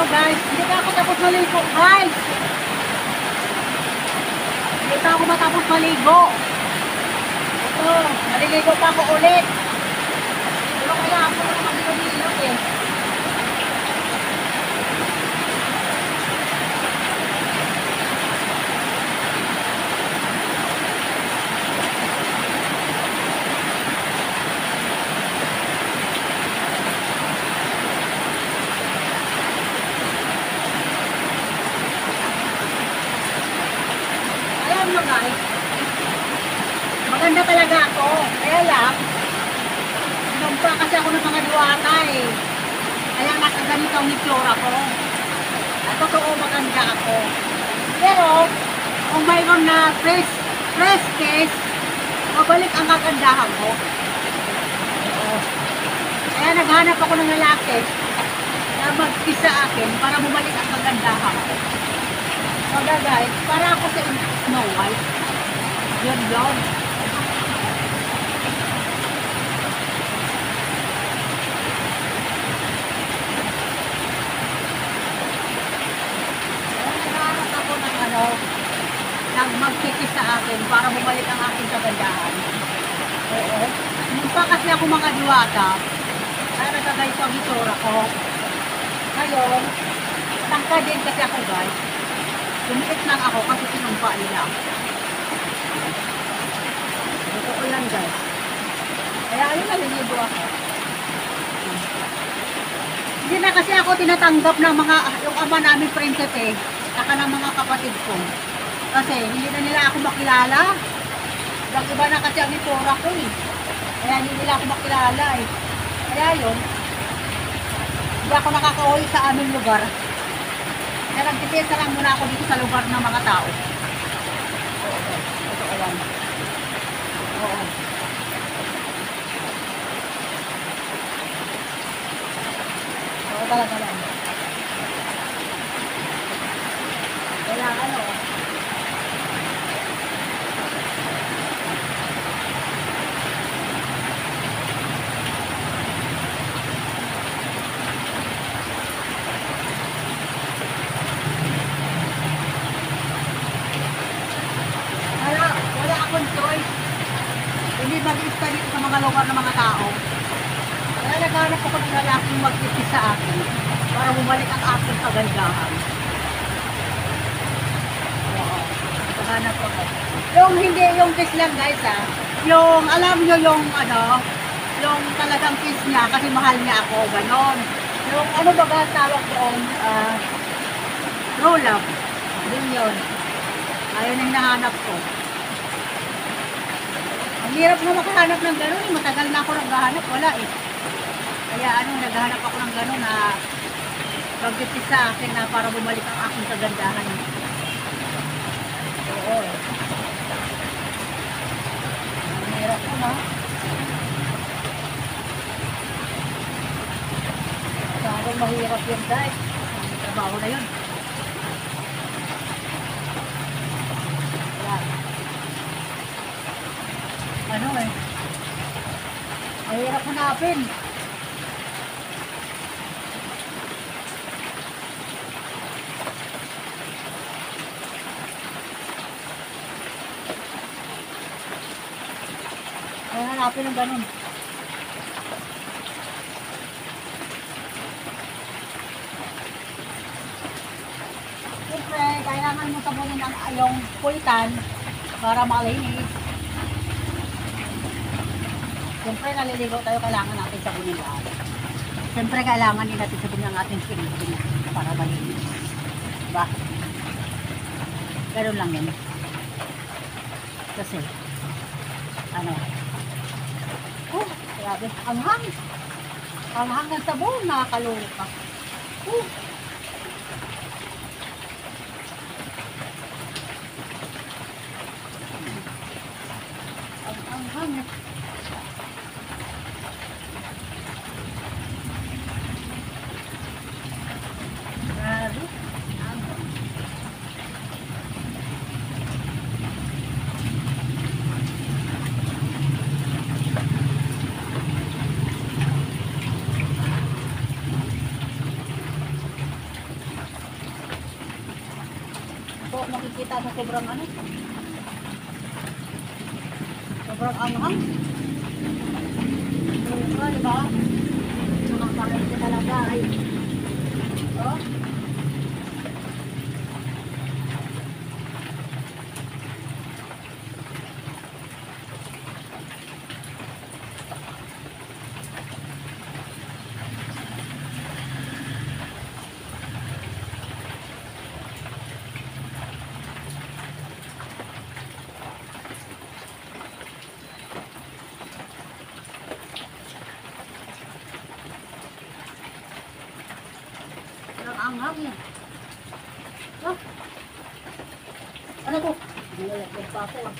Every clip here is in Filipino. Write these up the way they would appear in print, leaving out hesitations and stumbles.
Hello guys, hindi pa ako tapos maligo guys. Hindi pa ako matapos maligo. Ito, maliligo pa ako ulit. Pero kaya ako na mag-ilog eh. Guys, maganda talaga ako, kaya lang nagpa kasi ako ng mga diwata eh, kaya nakaganito ang itsura ko at totoo maganda ako, pero kung mayroon na fresh case, mabalik ang kagandahan ko. Kaya naghanap ako ng lalaki na mag-kiss sa akin para bumalik ang kagandahan ko. So guys, para ako sa Snow White. Yun. Naghahanap ako ng nang magkikis sa akin para bumalik ang aking kagandahan. Oo. Nung pa kasi ako mga diwata, kaya nagkagayto ang itsura ko. Ngayon, tangka din kasi ako guys. Lumikit lang ako kasi sinumpa nila. Totoo yan guys. Kaya ayun, naliligo ako. Hindi na kasi ako tinatanggap ng mga, yung ama namin prinsipe, saka ng mga kapatid ko. Kasi hindi na nila ako makilala. Iba na kasi ang itsura ko eh. Kaya hindi nila ako makilala eh. Kaya yun, hindi ako nakakauwi sa aming lugar. Kaya nagtitesa lang muna ako dito sa lugar ng mga tao. Oo. Totoo yan. Oo. Oo talaga lang. Kaya hindi mag-iista dito sa mga lugar ng mga tao. Kaya naghanap ako ng lalaking mag-iista sa akin para bumalik ang aking kagandahan. Oo. Naghanap ako. Yung hindi yung kiss lang guys ha. Yung alam nyo yung yung talagang kiss niya kasi mahal niya ako. Ganon. Yung ba ba tawag doon? True love. Yun yun. Ayun yung nahanap ko. Ang hirap na makahanap ng gano'n eh. Matagal na ako naghahanap. Wala eh. Kaya naghahanap ako ng gano'n na mag-kiss sa akin na para bumalik ang aking kagandahan. Oo. Ang hirap ko na. Masyadong mahirap yun guys. Ang trabaho na yun. Mahirap hanapin. Ay, hanapin ng ganun. Siyempre, kailangan mo sabunin ang yung pultan para malinis. Siyempre, naliligo tayo, kailangan natin sabunin lahat. Siyempre, kailangan din natin sabunin ang ating skin para malinis. Diba? Ganun lang yun. Kasi, grabe, anghang. Anghang ng sabon, nakakaloka. Anghang. ako makikita na sobrang ano. Sobrang anghang. Diba? Nakakalit ka talaga ay. Oh. Anghang yan. Oh. Ano ko? Nalaglag pa ako ah.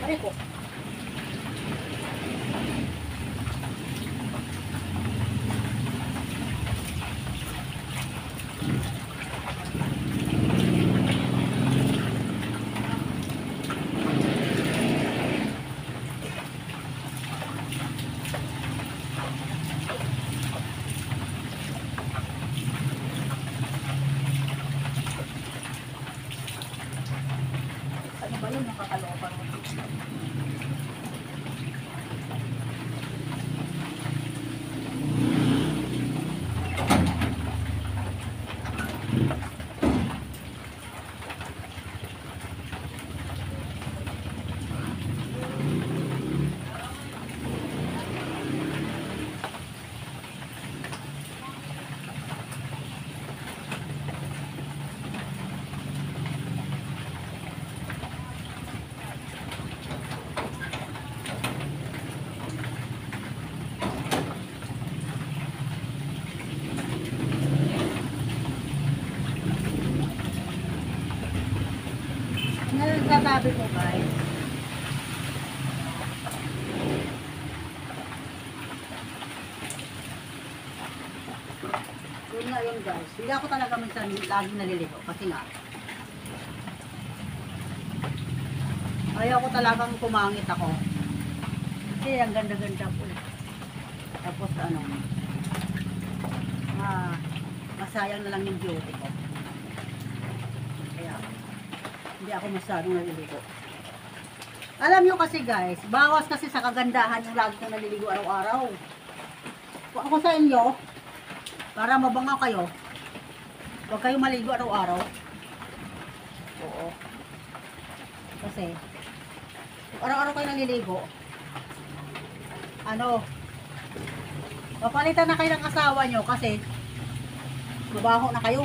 Ano ko? Ano ba yun? Nakakaloka mo. Nagsasabi ko guys. Yun nga yun guys. Hindi ako talaga minsan laging naliligo. Kasi nga. Ayaw ko talagang kumangit ako. Kasi ang ganda-ganda po. Tapos ano. Masayang na lang yung beauty ko. Kaya hindi ako masyadong naliligo. Alam nyo kasi guys, bawas kasi sa kagandahan yung lagi kang naliligo araw-araw. Kung ako sa inyo, para mabangaw kayo, huwag kayong maligo araw-araw. Oo. Kasi, kung araw-araw kayo naliligo, ano, papalitan na kayo ng asawa nyo kasi, mabaho na kayo.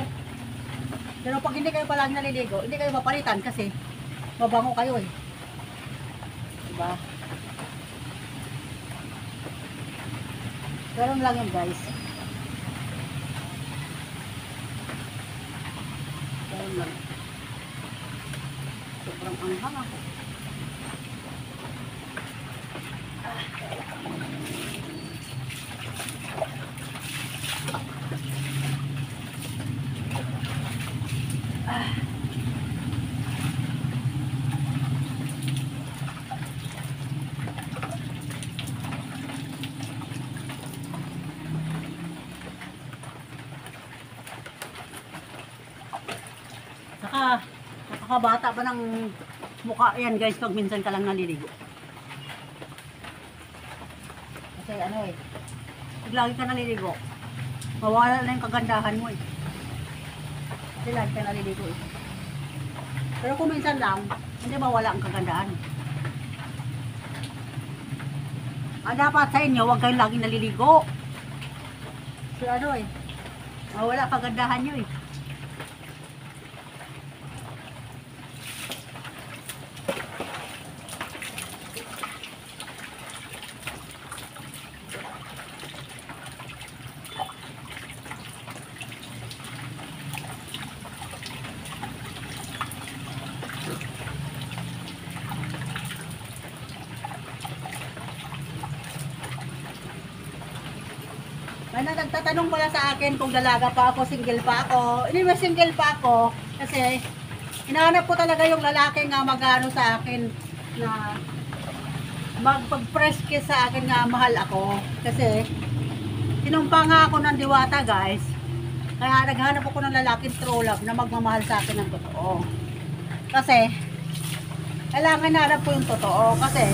Pero pag hindi kayo palagi naliligo, hindi kayo mapalitan kasi mabango kayo eh. Diba? Ganun lang yun guys. Ganun lang. Sobrang anghang ako. Saka, nakakabata ba ng mukha yan guys pag minsan ka lang naliligo. Kasi ano eh, pag lagi ka naliligo, mawala na yung kagandahan mo eh. Kasi lagi ka naliligo eh. Pero kung minsan lang, hindi mawala ang kagandahan. Ang dapat sa inyo, huwag kayong laging naliligo. Kasi ano eh, mawala kagandahan nyo eh. May nagtatanong pala sa akin kung dalaga pa ako, single pa ako. Hindi ba single pa ako? Kasi hinahanap ko talaga yung lalaki nga magano sa akin na magpag-press kiss sa akin nga mahal ako. Kasi tinumpa nga ako ng diwata guys. Kaya naghanap ako ng lalaking true love na magmamahal sa akin ng totoo. Kasi, kailangan hanap ko yung totoo. Kasi,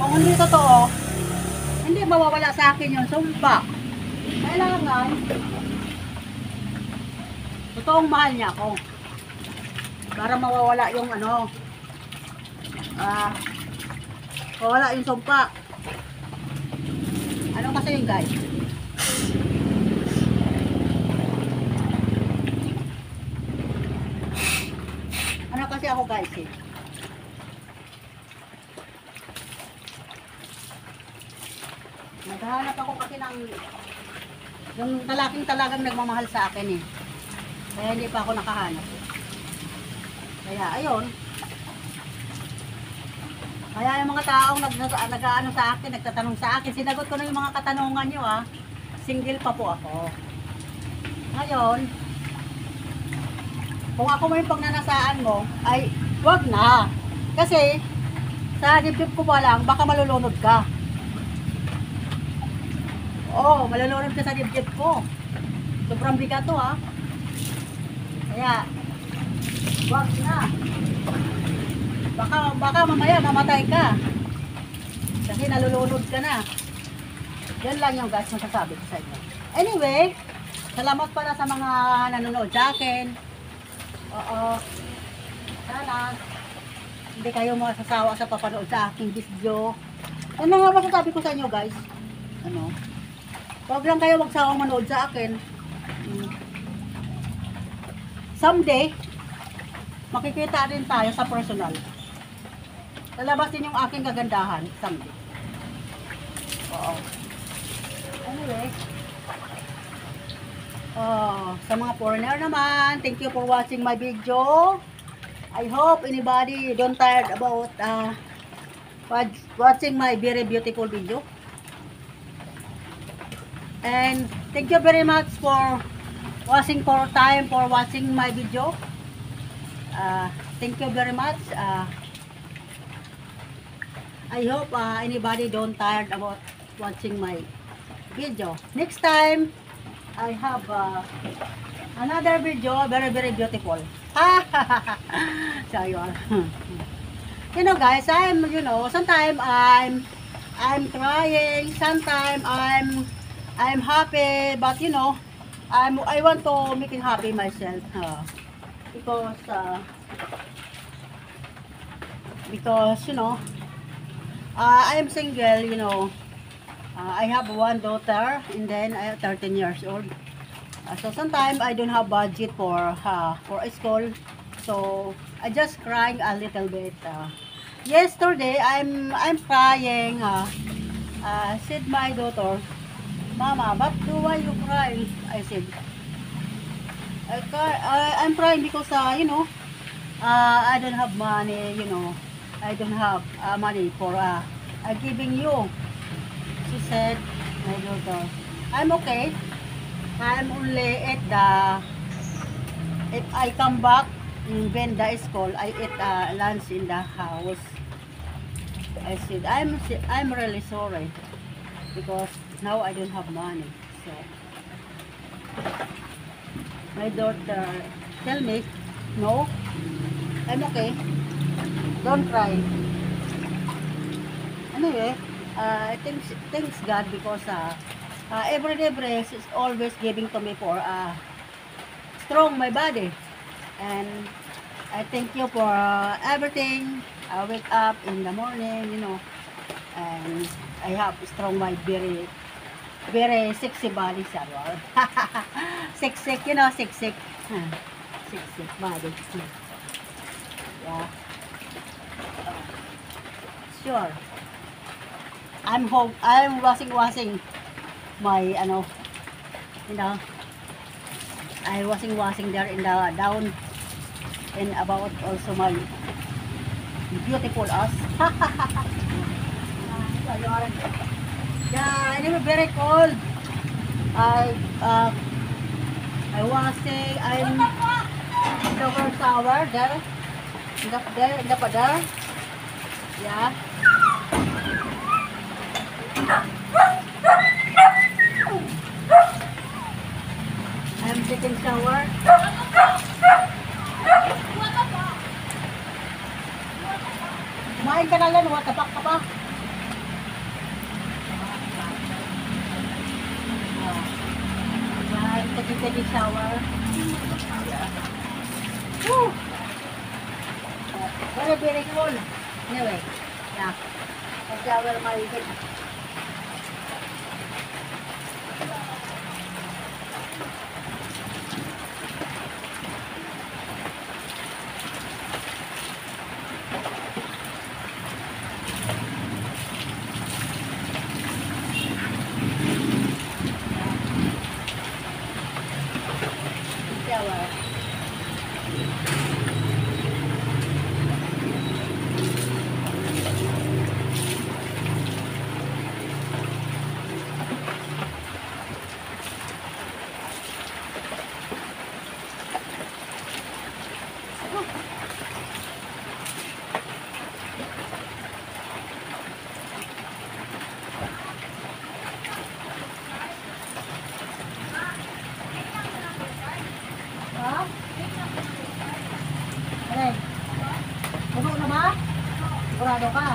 kung hindi totoo, hindi mawawala sa akin yung sumpa. Kailangan, totoong mahal niya ako. Para mawawala yung ano, mawala yung sumpa. Ano kasi yun guys? Ano kasi ako guys eh? Naghahanap ako kasi ng yung lalaking talagang nagmamahal sa akin eh. Kaya hindi pa ako nakahanap. Kaya ayun. Kaya yung mga taong nag-ano sa akin, nagtatanong sa akin, sinagot ko na yung mga katanungan nyo ah. Single pa po ako. Ngayon, kung ako mo yung pagnanasaan mo, ay wag na. Kasi, sa dibdib ko pa lang, baka malulunod ka. Oo, malulunod ka sa dibdib ko. Sobrang bigat to ha. Kaya, wag na. Baka mamaya mamatay ka. Kasi nalulunod ka na. Yan lang yung guys masasabi ko sa inyo. Anyway, salamat pala sa mga nanonood sa akin. Oo. Sana hindi kayo masasawa sa papanood sa aking video. Ano nga masasabi ko sa inyo guys? Ano? Huwag lang kayo magsawang manood sa akin. Someday, makikita rin tayo sa personal. Lalabas din yung aking kagandahan someday. Oo. Anyway. Sa mga foreigner naman, thank you for watching my video. I hope anybody don't tired about watching my very beautiful video. And thank you very much for watching my video. Thank you very much. I hope anybody don't tired about watching my video. Next time, I have another video, very beautiful. So yun. You know guys, sometimes I'm crying, sometimes I'm happy, but I want to make it happy myself because I am single, I have one daughter and then I have 13 years old. So sometimes I don't have budget for a school, so I just crying a little bit. Yesterday I'm crying. Said my daughter, "Mama, but why you crying?" I said, I'm crying because I don't have money. I don't have money for giving you. She said, my daughter, I'm okay. I'm only at if I come back when the school, I eat lunch in the house. I said, I'm really sorry because now I don't have money. So my daughter tell me, no, I'm okay. Don't cry. Anyway, thanks God because everyday breast is always giving to me for strong my body, and I thank you for everything. I wake up in the morning, and I have strong my very sexy body, sarwal. Sexy, sexy body. Yeah. Sure. I'm washing my I washing there in the down and about also my beautiful us. Yeah, anyway, very cold. I washing. I'm in the first shower there. In the padar. Yeah. Taking shower. Kumain ka na lang, watapak ka pa. Taking shower. Woo! Very, very cool. Anyway, yeah. Shower maliit. Shower. Ha? Alay. Puno na ba? Sigurado ka?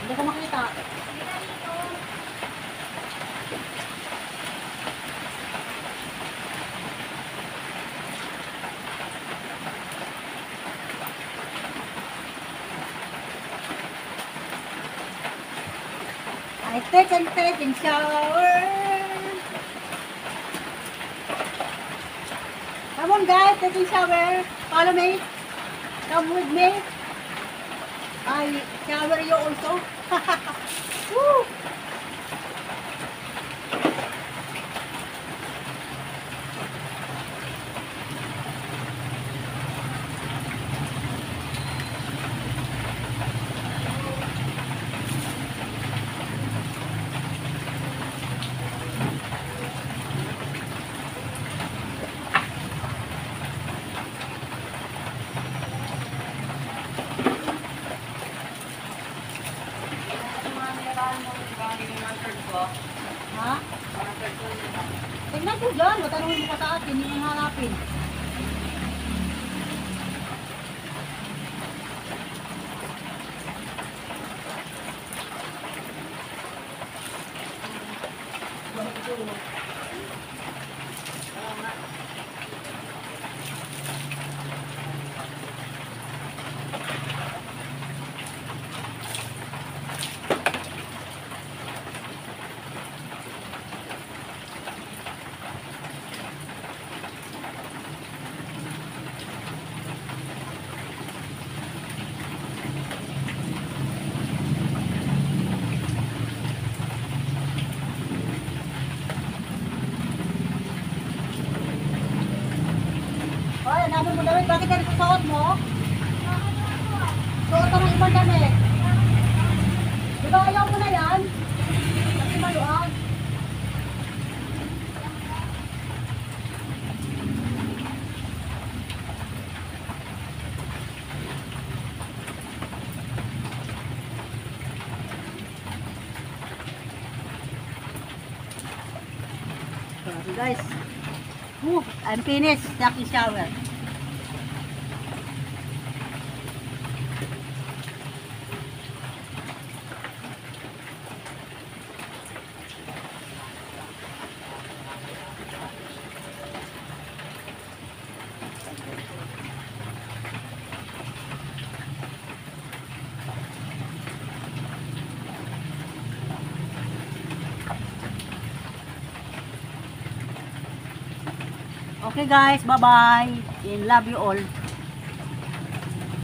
Hindi ko makita. I take and shower. Come on guys, taking shower. Follow me. Come with me. I shower you also. Woo! Ha? Tingnan ko dyan. Matanungin mo ka sa akin. Hindi mo hanapin. Ay, namin mo damit. Bakit yan susuot mo? Suot ka ng ibang damit. Di ba ayaw mo na yan? Kasi maluag. So guys, I'm finished taking shower. Okay guys, bye-bye. And love you all.